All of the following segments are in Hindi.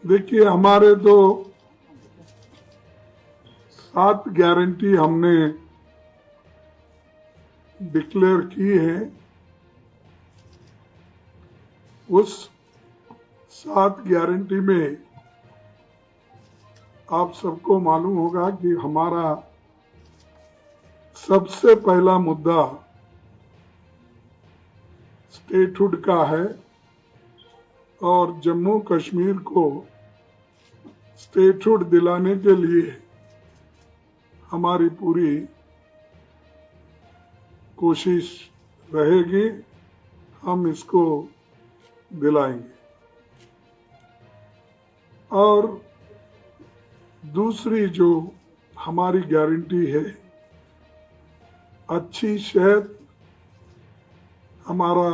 देखिए, हमारे तो 7 गारंटी हमने डिक्लेयर की है। उस 7 गारंटी में आप सबको मालूम होगा कि हमारा सबसे पहला मुद्दा स्टेटहुड का है और जम्मू कश्मीर को स्टेटहुड दिलाने के लिए हमारी पूरी कोशिश रहेगी। हम इसको दिलाएंगे। और दूसरी जो हमारी गारंटी है, अच्छी सेहत हमारा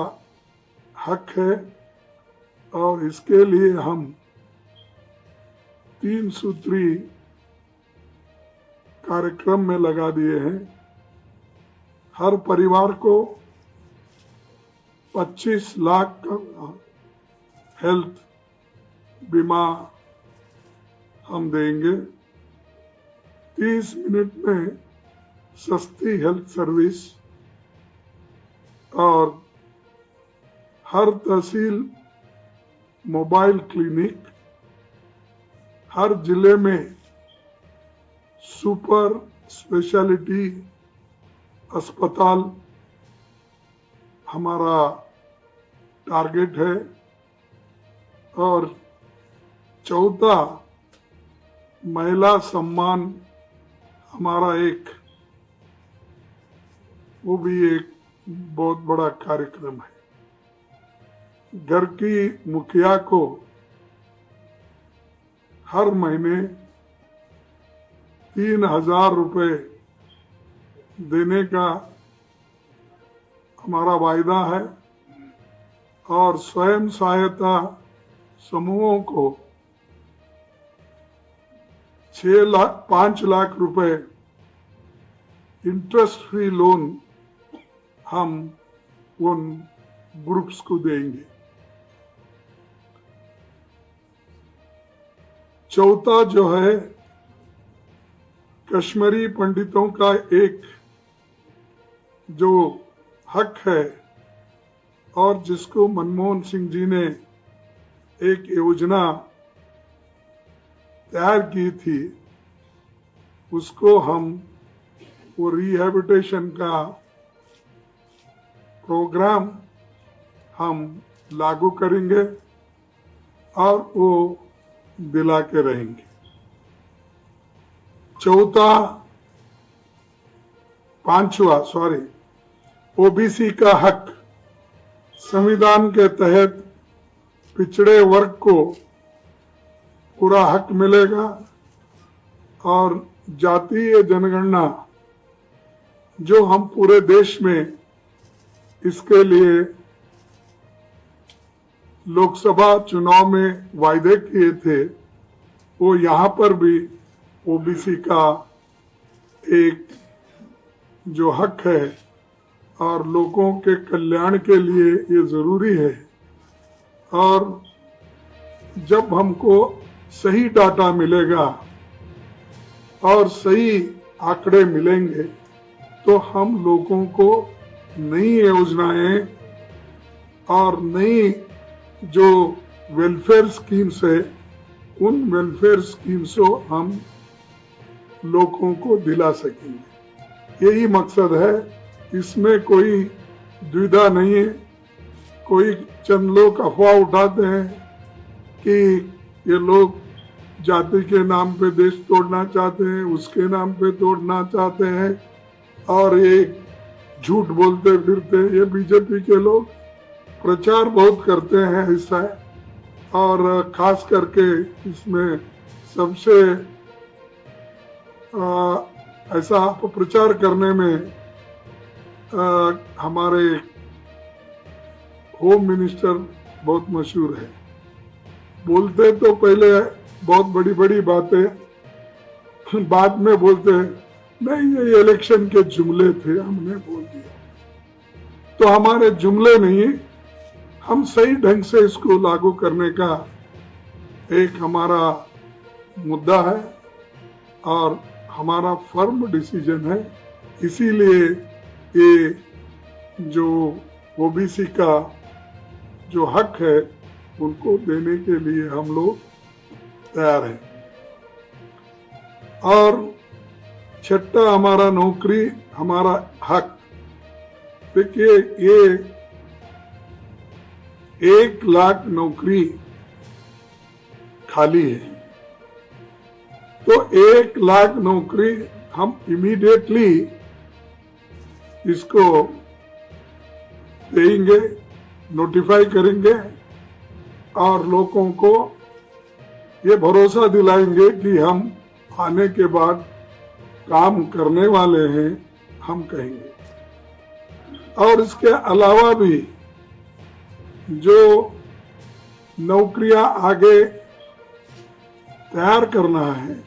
हक है और इसके लिए हम 3 सूत्री कार्यक्रम में लगा दिए हैं। हर परिवार को 25 लाख का हेल्थ बीमा हम देंगे। 30 मिनट में सस्ती हेल्थ सर्विस और हर तहसील मोबाइल क्लिनिक, हर जिले में सुपर स्पेशलिटी अस्पताल हमारा टारगेट है। और चौथा, महिला सम्मान हमारा वो भी एक बहुत बड़ा कार्यक्रम है। घर की मुखिया को हर महीने 3,000 रुपए देने का हमारा वायदा है और स्वयं सहायता समूहों को 5 लाख रुपए इंटरेस्ट फ्री लोन हम उन ग्रुप्स को देंगे। चौथा जो है, कश्मीरी पंडितों का एक जो हक है और जिसको मनमोहन सिंह जी ने एक योजना तैयार की थी, उसको हम वो रिहैबिलिटेशन का प्रोग्राम हम लागू करेंगे और वो दिला के रहेंगे। पांचवा ओबीसी का हक, संविधान के तहत पिछड़े वर्ग को पूरा हक मिलेगा और जातीय जनगणना जो हम पूरे देश में इसके लिए लोकसभा चुनाव में वायदे किए थे, वो यहाँ पर भी ओबीसी का एक जो हक है और लोगों के कल्याण के लिए ये जरूरी है। और जब हमको सही डाटा मिलेगा और सही आंकड़े मिलेंगे तो हम लोगों को नई योजनाएं और नई जो वेलफेयर स्कीम्स है, उन वेलफेयर स्कीम्स को हम लोगों को दिला सकेंगे। यही मकसद है, इसमें कोई द्विधा नहीं है। कोई चंद लोग अफवाह उठाते हैं कि ये लोग जाति के नाम पे देश तोड़ना चाहते हैं, उसके नाम पे तोड़ना चाहते हैं और ये झूठ बोलते फिरते। ये बीजेपी के लोग प्रचार बहुत करते हैं ऐसा, और खास करके इसमें सबसे ऐसा प्रचार करने में हमारे होम मिनिस्टर बहुत मशहूर है। बोलते तो पहले बहुत बड़ी बड़ी बातें, बाद में बोलते नहीं ये इलेक्शन के जुमले थे, हमने बोल दिया। तो हमारे जुमले नहीं, हम सही ढंग से इसको लागू करने का एक हमारा मुद्दा है और हमारा फर्म डिसीजन है। इसीलिए ये जो ओबीसी का जो हक है उनको देने के लिए हम लोग तैयार हैं। और छठा हमारा नौकरी हमारा हक। देखिए ये 1 लाख नौकरी खाली है, तो 1 लाख नौकरी हम इमीडिएटली इसको देंगे, नोटिफाई करेंगे और लोगों को ये भरोसा दिलाएंगे कि हम आने के बाद काम करने वाले हैं, हम कहेंगे। और इसके अलावा भी जो नौकरियां आगे तैयार करना है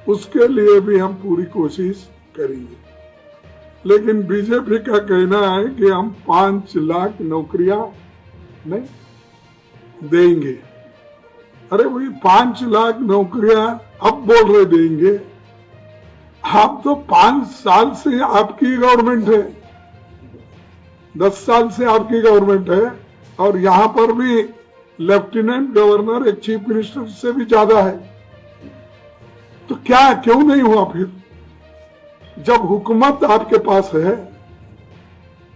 उसके लिए भी हम पूरी कोशिश करेंगे। लेकिन बीजेपी का कहना है कि हम 5 लाख नौकरियां नहीं देंगे। अरे वही 5 लाख नौकरियां अब बोल रहे देंगे, आप तो 5 साल से आपकी गवर्नमेंट है, 10 साल से आपकी गवर्नमेंट है और यहाँ पर भी लेफ्टिनेंट गवर्नर एक चीफ मिनिस्टर से भी ज्यादा है। तो क्या क्यों नहीं हुआ फिर? जब हुकूमत आपके पास है,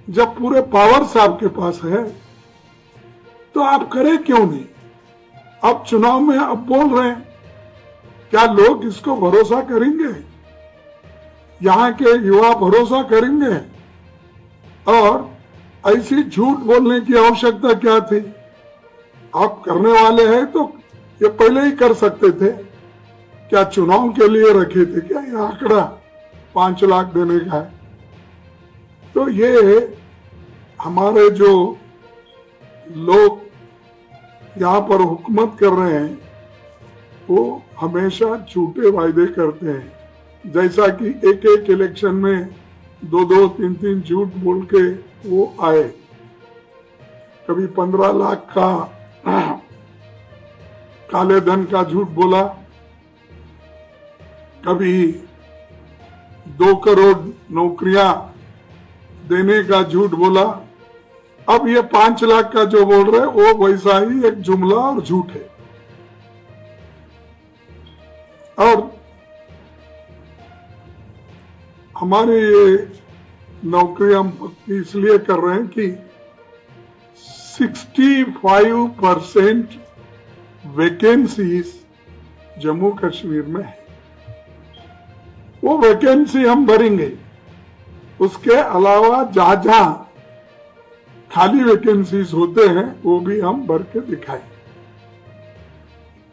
जब पूरे पावर्स आपके पास है, तो आप करें क्यों नहीं? आप चुनाव में अब बोल रहे हैं, क्या लोग इसको भरोसा करेंगे? यहाँ के युवा भरोसा करेंगे? और ऐसी झूठ बोलने की आवश्यकता क्या थी? आप करने वाले हैं तो ये पहले ही कर सकते थे। क्या चुनाव के लिए रखे थे क्या ये आंकड़ा 5 लाख देने का है? तो ये हमारे जो लोग यहाँ पर हुकूमत कर रहे हैं वो हमेशा झूठे वायदे करते हैं। जैसा कि एक इलेक्शन में 2-2, 3-3 झूठ बोल के वो आए। कभी 15 लाख का काले धन का झूठ बोला, कभी 2 करोड़ नौकरियां देने का झूठ बोला। अब ये 5 लाख का जो बोल रहे वो वैसा ही एक जुमला और झूठ है। और हमारे ये नौकरी हम इसलिए कर रहे हैं कि 65% वैकेंसीज जम्मू कश्मीर में है। वो वैकेंसी हम भरेंगे। उसके अलावा जहां जहां खाली वैकेंसीज होते हैं वो भी हम भर के दिखाएंगे।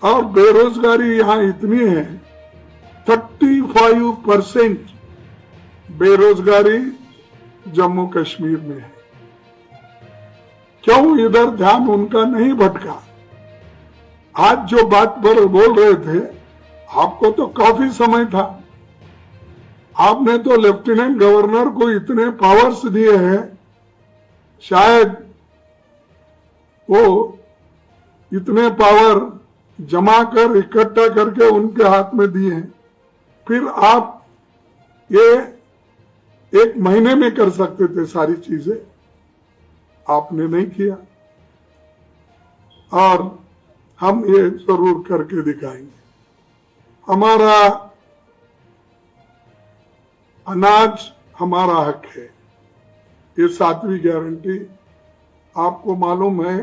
और बेरोजगारी यहाँ इतनी है, 35% बेरोजगारी जम्मू कश्मीर में है। क्यों इधर ध्यान उनका नहीं भटका? आज जो बात पर बोल रहे थे, आपको तो काफी समय था। आपने तो लेफ्टिनेंट गवर्नर को इतने पावर्स दिए हैं, शायद वो इतने पावर जमा कर इकट्ठा करके उनके हाथ में दिए हैं। फिर आप ये 1 महीने में कर सकते थे सारी चीजें, आपने नहीं किया। और हम ये जरूर करके दिखाएंगे। हमारा अनाज हमारा हक है, ये 7वीं गारंटी। आपको मालूम है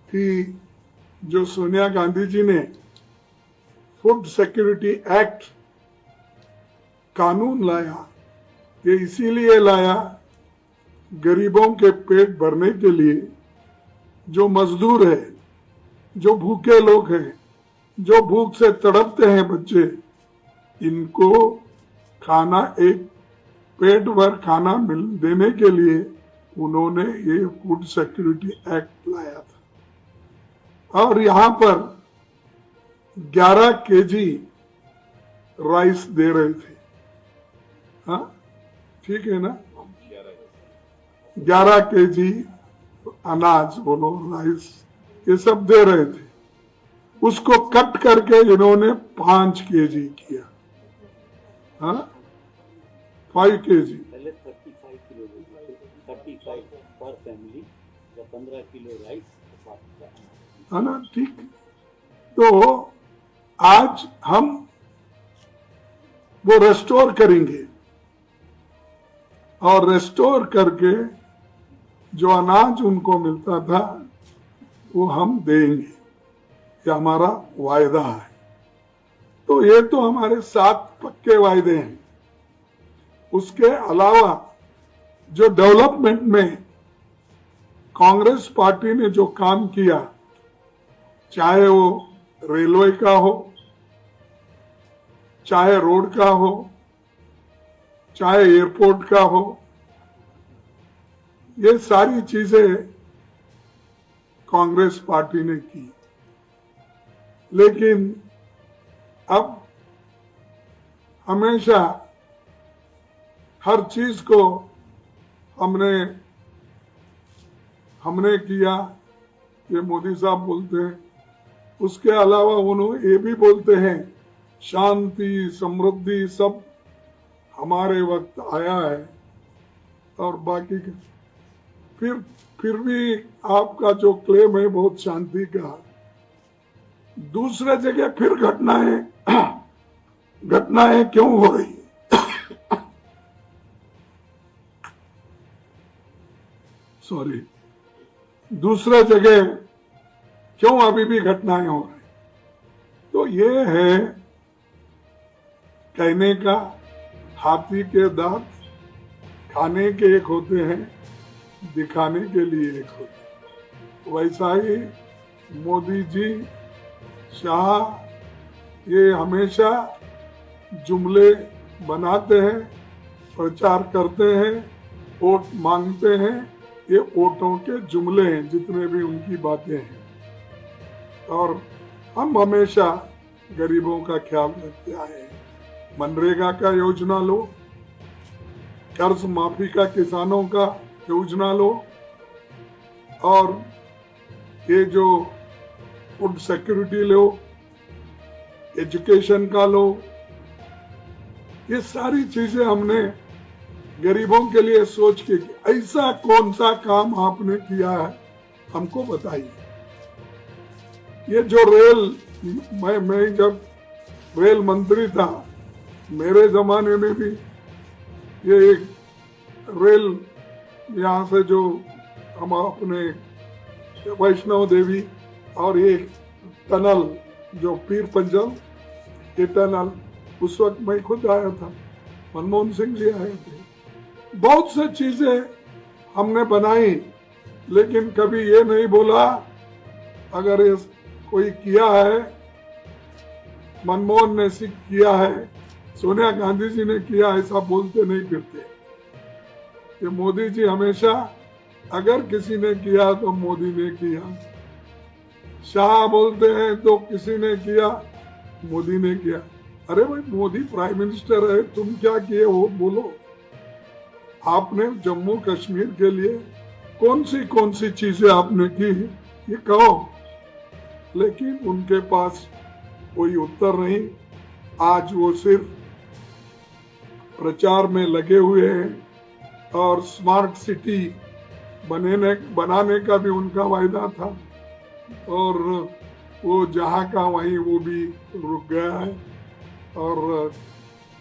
कि जो सोनिया गांधी जी ने फूड सिक्योरिटी एक्ट कानून लाया, ये इसीलिए लाया गरीबों के पेट भरने के लिए। जो मजदूर है, जो भूखे लोग हैं, जो भूख से तड़पते हैं बच्चे, इनको खाना, एक पेट भर खाना देने के लिए उन्होंने ये फूड सिक्योरिटी एक्ट लाया था। और यहाँ पर 11 केजी राइस दे रहे थे। हाँ ठीक है ना, 11 केजी अनाज बोलो, राइस, ये सब दे रहे थे। उसको कट करके इन्होंने 5 kg किया, हाँ 5 kg। पहले 35 किलो 35 पर फैमिली या 15 किलो राइस, है ना, ठीक। तो आज हम वो रेस्टोर करेंगे और रेस्टोर करके जो अनाज उनको मिलता था वो हम देंगे, ये हमारा वायदा है। तो ये तो हमारे 7 पक्के वायदे हैं। उसके अलावा जो डेवलपमेंट में कांग्रेस पार्टी ने जो काम किया, चाहे वो रेलवे का हो, चाहे रोड का हो, चाहे एयरपोर्ट का हो, ये सारी चीजें कांग्रेस पार्टी ने की। लेकिन अब हमेशा हर चीज को हमने किया, ये मोदी साहब बोलते हैं। उसके अलावा उन्होंने ये भी बोलते हैं शांति समृद्धि सब हमारे वक्त आया है, और बाकी फिर भी आपका जो क्लेम है बहुत शांति का, दूसरे जगह फिर घटनाएं क्यों हो रही? सॉरी, दूसरे जगह क्यों अभी भी घटनाएं हो रही? तो ये है कहने का, हाथी के दांत खाने के एक होते हैं, दिखाने के लिए एक होते हैं। वैसा ही मोदी जी, शाह ये हमेशा जुमले बनाते हैं, प्रचार करते हैं, वोट मांगते हैं। ये वोटों के जुमले हैं जितने भी उनकी बातें हैं। और हम हमेशा गरीबों का ख्याल रखते आए हैं। मनरेगा का योजना लो, कर्ज माफी का किसानों का योजना लो, और ये जो फूड सिक्योरिटी लो, एजुकेशन का लो, ये सारी चीजें हमने गरीबों के लिए सोच के की। ऐसा कौन सा काम आपने किया है हमको बताइए। ये जो रेल, मैं जब रेल मंत्री था, मेरे जमाने में भी ये एक रेल यहाँ से जो हम अपने वैष्णव देवी और ये टनल जो पीर पंजल, ये टनल उस वक्त मैं खुद आया था, मनमोहन सिंह जी आए थे। बहुत से चीजें हमने बनाई, लेकिन कभी ये नहीं बोला अगर ये कोई किया है, मनमोहन ने किया है, सोनिया गांधी जी ने किया, ऐसा बोलते नहीं फिरते। ये मोदी जी हमेशा अगर किसी ने किया तो मोदी ने किया, शाह बोलते हैं तो किसी ने किया, मोदी ने किया। अरे भाई, मोदी प्राइम मिनिस्टर है, तुम क्या किए वो बोलो। आपने जम्मू कश्मीर के लिए कौन सी चीजें आपने की ये कहो। लेकिन उनके पास कोई उत्तर नहीं। आज वो सिर्फ प्रचार में लगे हुए हैं, और स्मार्ट सिटी बनाने का भी उनका वायदा था, और वो जहाँ का वहीं वो भी रुक गया है। और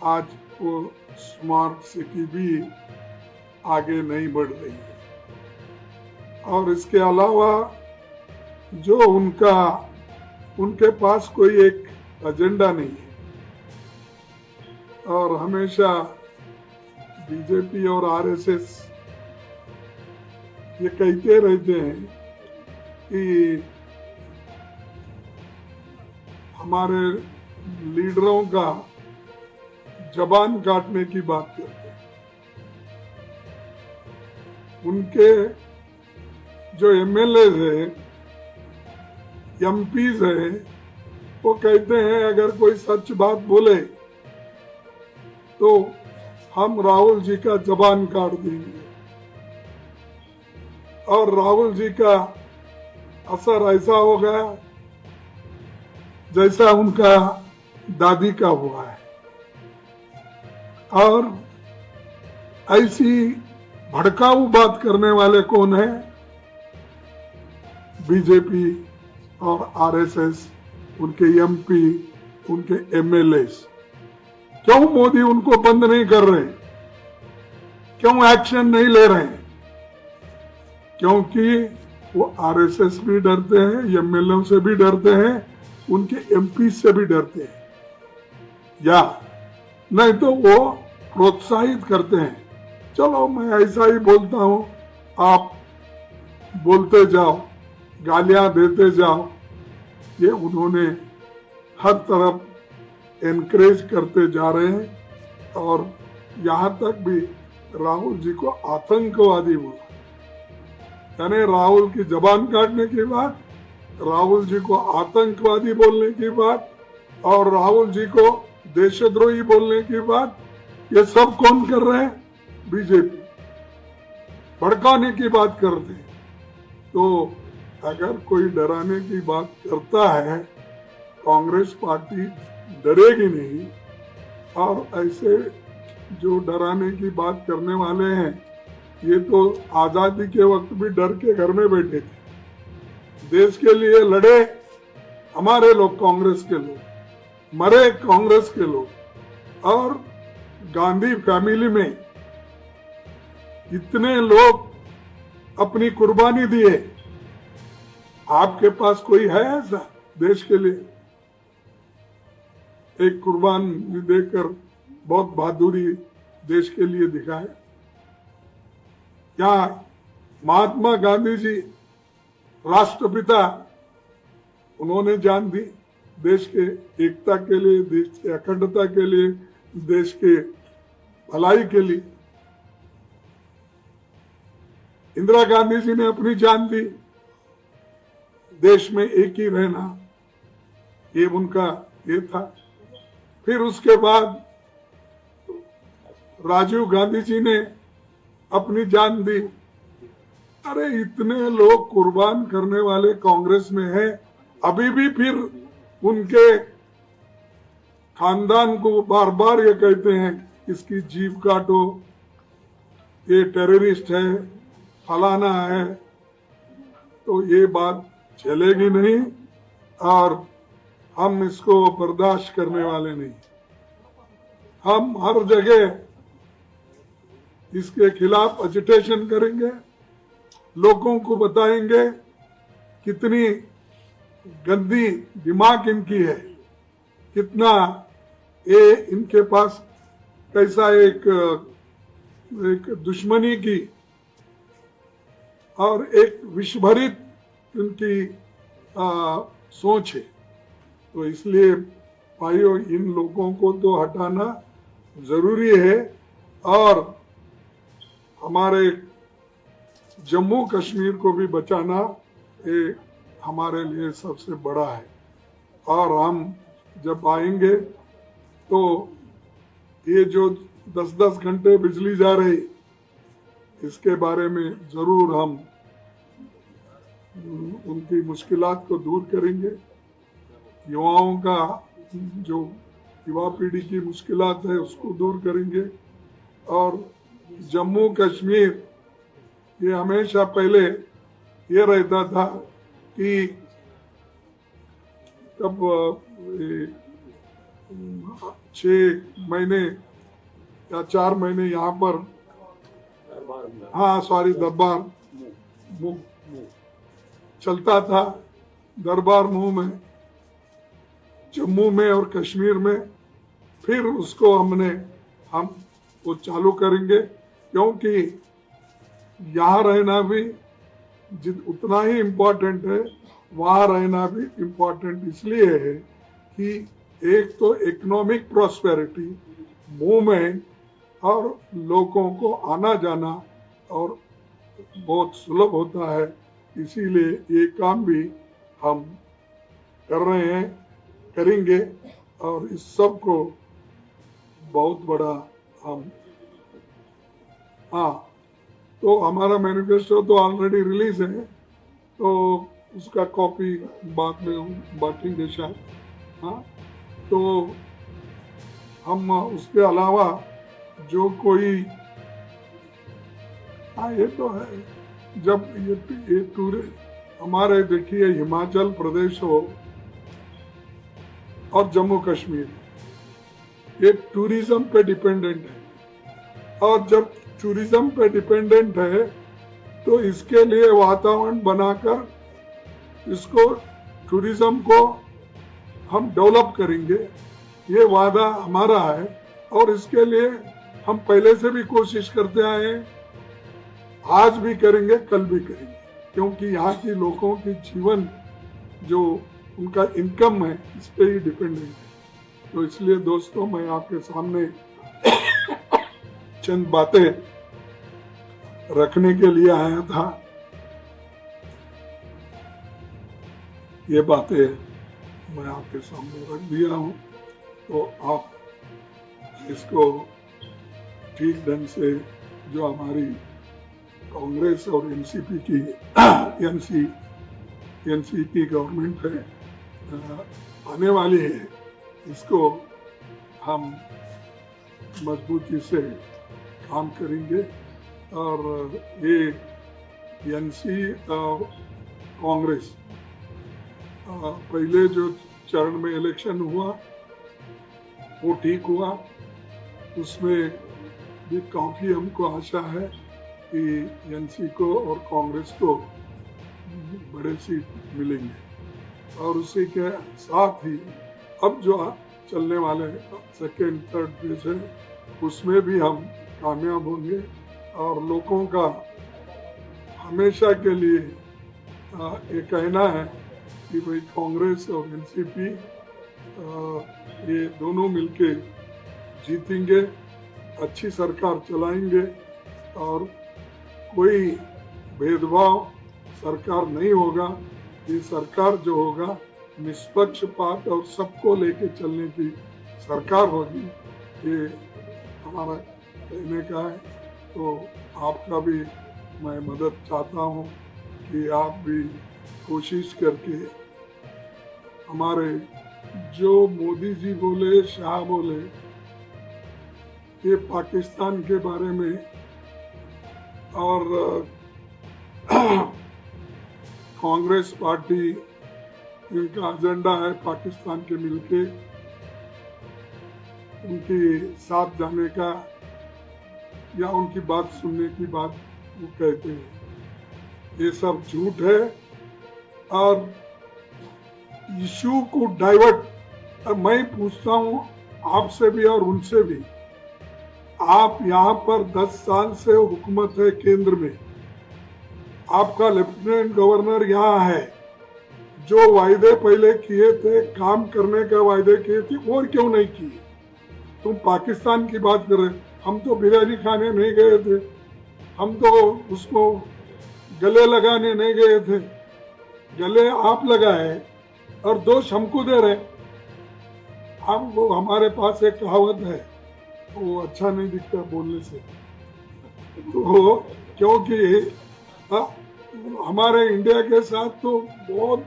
आज वो स्मार्ट सिटी भी आगे नहीं बढ़ रही है। और इसके अलावा जो उनके पास कोई एक एजेंडा नहीं है, और हमेशा बीजेपी और आरएसएस ये कहते रहते हैं कि हमारे लीडरों का जबान काटने की बात करते हैं। उनके जो एमएलए है, एमपीज है, वो कहते हैं अगर कोई सच बात बोले तो हम राहुल जी का जबान काट देंगे। और राहुल जी का असर ऐसा हो गया जैसा उनका दादी का हुआ है। और ऐसी भड़काऊ बात करने वाले कौन है? बीजेपी और आरएसएस, उनके एमपी, उनके एमएलए। क्यों मोदी उनको बंद नहीं कर रहे? क्यों एक्शन नहीं ले रहे? क्योंकि वो आरएसएस भी डरते हैं, एमएलए से भी डरते हैं, उनके एमपी से भी डरते हैं, या नहीं तो वो प्रोत्साहित करते हैं, चलो मैं ऐसा ही बोलता हूं, आप बोलते जाओ, गालियां देते जाओ। ये उन्होंने हर तरफ एनकरेज करते जा रहे हैं। और यहां तक भी राहुल जी को आतंकवादी बोला, यानी राहुल की जबान काटने की बात, राहुल जी को आतंकवादी बोलने की बात और राहुल जी को देशद्रोही बोलने की बात, ये सब कौन कर रहे हैं? बीजेपी। भड़काने की बात करते हैं। तो अगर कोई डराने की बात करता है, कांग्रेस पार्टी डरेगी नहीं। और ऐसे जो डराने की बात करने वाले हैं, ये तो आजादी के वक्त भी डर के घर में बैठे थे। देश के लिए लड़े हमारे लोग, कांग्रेस के लोग, मरे कांग्रेस के लोग। और गांधी फैमिली में इतने लोग अपनी कुर्बानी दिए, आपके पास कोई है ऐसा देश के लिए? एक कुर्बानी देकर बहुत बहादुरी देश के लिए दिखाए। क्या महात्मा गांधी जी राष्ट्रपिता, उन्होंने जान दी देश के एकता के लिए, देश की अखंडता के लिए, देश के भलाई के लिए। इंदिरा गांधी जी ने अपनी जान दी देश में एक ही रहना, ये उनका ये था। फिर उसके बाद राजीव गांधी जी ने अपनी जान दी। अरे इतने लोग कुर्बान करने वाले कांग्रेस में हैं, अभी भी फिर उनके खानदान को बार बार ये कहते हैं इसकी जीभ काटो, ये टेररिस्ट है, फलाना है। तो ये बात चलेगी नहीं और हम इसको बर्दाश्त करने वाले नहीं। हम हर जगह इसके खिलाफ एजिटेशन करेंगे, लोगों को बताएंगे कितनी गंदी दिमाग इनकी है, कितना ये इनके पास कैसा एक दुश्मनी की और एक विषभरित इनकी सोच है। तो इसलिए भाइयों, इन लोगों को तो हटाना जरूरी है। और हमारे जम्मू कश्मीर को भी बचाना ये हमारे लिए सबसे बड़ा है। और हम जब आएंगे तो ये जो 10-10 घंटे बिजली जा रही, इसके बारे में जरूर हम उनकी मुश्किलात को दूर करेंगे। युवाओं का जो युवा पीढ़ी की मुश्किलात है उसको दूर करेंगे। और जम्मू कश्मीर, ये हमेशा पहले ये रहता था कि कब 6 महीने या 4 महीने यहाँ पर, दरबार मुंह चलता था, दरबार मुंह में जम्मू में और कश्मीर में। फिर उसको हम वो चालू करेंगे, क्योंकि यहाँ रहना भी उतना ही इम्पोर्टेंट है, वहाँ रहना भी इम्पोर्टेंट इसलिए है कि एक तो इकोनॉमिक प्रॉस्पेरिटी, मूवमेंट और लोगों को आना जाना और बहुत सुलभ होता है। इसीलिए ये काम भी हम कर रहे हैं, करेंगे। और इस सब को बहुत बड़ा हम तो हमारा मैनिफेस्टो तो ऑलरेडी रिलीज है, तो उसका कॉपी बाद में बांटेंगे शायद। हाँ, तो हम उसके अलावा जो कोई, हाँ ये तो है, जब ये टूर हमारे देखिए हिमाचल प्रदेश हो और जम्मू कश्मीर, ये टूरिज्म पे डिपेंडेंट है, और जब टूरिज्म पे डिपेंडेंट है तो इसके लिए वातावरण बनाकर इसको टूरिज्म को हम डेवलप करेंगे, ये वादा हमारा है। और इसके लिए हम पहले से भी कोशिश करते आए हैं, आज भी करेंगे, कल भी करेंगे, क्योंकि यहाँ की लोगों की जीवन जो उनका इनकम है इस पे ही डिपेंडेंट है। तो इसलिए दोस्तों मैं आपके सामने चंद बातें रखने के लिए आया था। ये बातें मैं आपके सामने रख दिया हूँ, तो आप इसको ठीक ढंग से, जो हमारी कांग्रेस और एनसीपी की एनसी की गवर्नमेंट है आने वाली है, इसको हम मजबूती से काम करेंगे। और ये एनसी और कांग्रेस पहले जो चरण में इलेक्शन हुआ वो ठीक हुआ, उसमें भी काफी हमको आशा है कि एनसी को और कांग्रेस को बड़े सीट मिलेंगे। और उसी के साथ ही अब जो चलने वाले सेकेंड थर्ड फेज है उसमें भी हम कामयाब होंगे, और लोगों का हमेशा के लिए ये कहना है कि भाई कांग्रेस और एनसीपी ये दोनों मिलके जीतेंगे, अच्छी सरकार चलाएंगे, और कोई भेदभाव सरकार नहीं होगा। ये सरकार जो होगा निष्पक्षपात और सबको लेके चलने की सरकार होगी, ये हमारा कहने का है। तो आपका भी मैं मदद चाहता हूँ कि आप भी कोशिश करके हमारे जो मोदी जी बोले, शाह बोले, ये पाकिस्तान के बारे में और कांग्रेस पार्टी इनका एजेंडा है पाकिस्तान के मिलके उनके साथ जाने का या उनकी बात सुनने की बात वो कहते हैं, ये सब झूठ है। और इशू को डाइवर्ट, मैं पूछता हूँ आपसे भी और उनसे भी, आप यहाँ पर 10 साल से हुकूमत है केंद्र में, आपका लेफ्टिनेंट गवर्नर यहाँ है, जो वायदे पहले किए थे, काम करने का वायदे किए थे, और क्यों नहीं किए? तुम पाकिस्तान की बात कर रहे, हम तो बिरयानी खाने नहीं गए थे, हम तो उसको गले लगाने नहीं गए थे, गले आप लगाए और दोष हमको दे रहे। हम वो, हमारे पास एक कहावत है, वो अच्छा नहीं दिखता बोलने से, तो क्योंकि हमारे इंडिया के साथ तो बहुत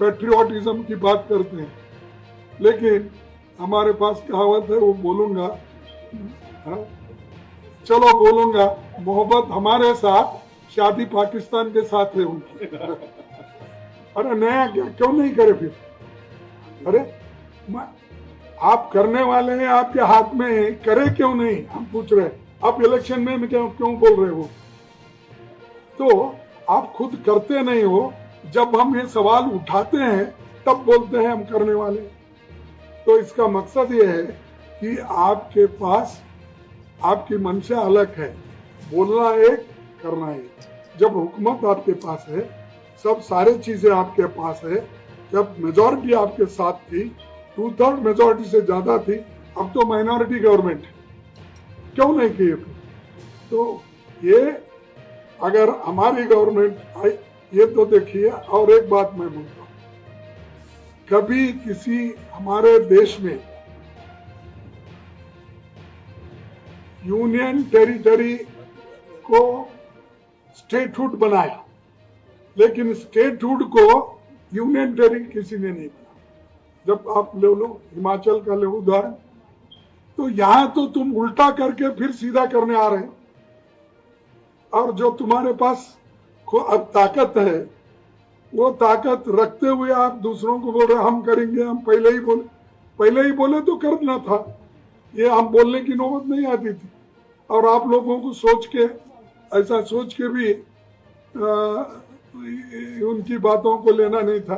पैट्रियोटिज्म की बात करते हैं, लेकिन हमारे पास कहावत है, वो बोलूंगा, चलो बोलूंगा, मोहब्बत हमारे साथ, शादी पाकिस्तान के साथ है उनकी। अरे नया क्यों नहीं करे फिर? अरे आप करने वाले हैं, आपके हाथ में है, करे क्यों नहीं? हम पूछ रहे हैं, आप इलेक्शन में क्यों बोल रहे हो? तो आप खुद करते नहीं हो, जब हम ये सवाल उठाते हैं तब बोलते हैं हम करने वाले। तो इसका मकसद ये है कि आपके पास आपकी मंशा अलग है, बोलना एक, करना एक। जब हुकूमत आपके पास है, सब सारे चीजें आपके पास है, जब मेजॉरिटी आपके साथ थी, 2/3 मेजॉरिटी से ज्यादा थी, अब तो माइनॉरिटी गवर्नमेंट है, क्यों नहीं किए? तो ये अगर हमारी गवर्नमेंट आई, ये तो देखिए। और एक बात मैं बोलता हूँ, कभी किसी हमारे देश में यूनियन टेरिटरी को स्टेटहुड बनाया, लेकिन स्टेटहुड को यूनियन टेरिटरी किसी ने नहीं बनाया। जब आप ले लो हिमाचल का ले उदाहरण, तो यहां तो तुम उल्टा करके फिर सीधा करने आ रहे हैं, और जो तुम्हारे पास अब ताकत है, वो ताकत रखते हुए आप दूसरों को बोल रहे हम करेंगे, हम पहले ही बोले तो करना था, ये हम बोलने की नौबत नहीं आती थी। और आप लोगों को सोच के, ऐसा सोच के भी उनकी बातों को लेना नहीं था।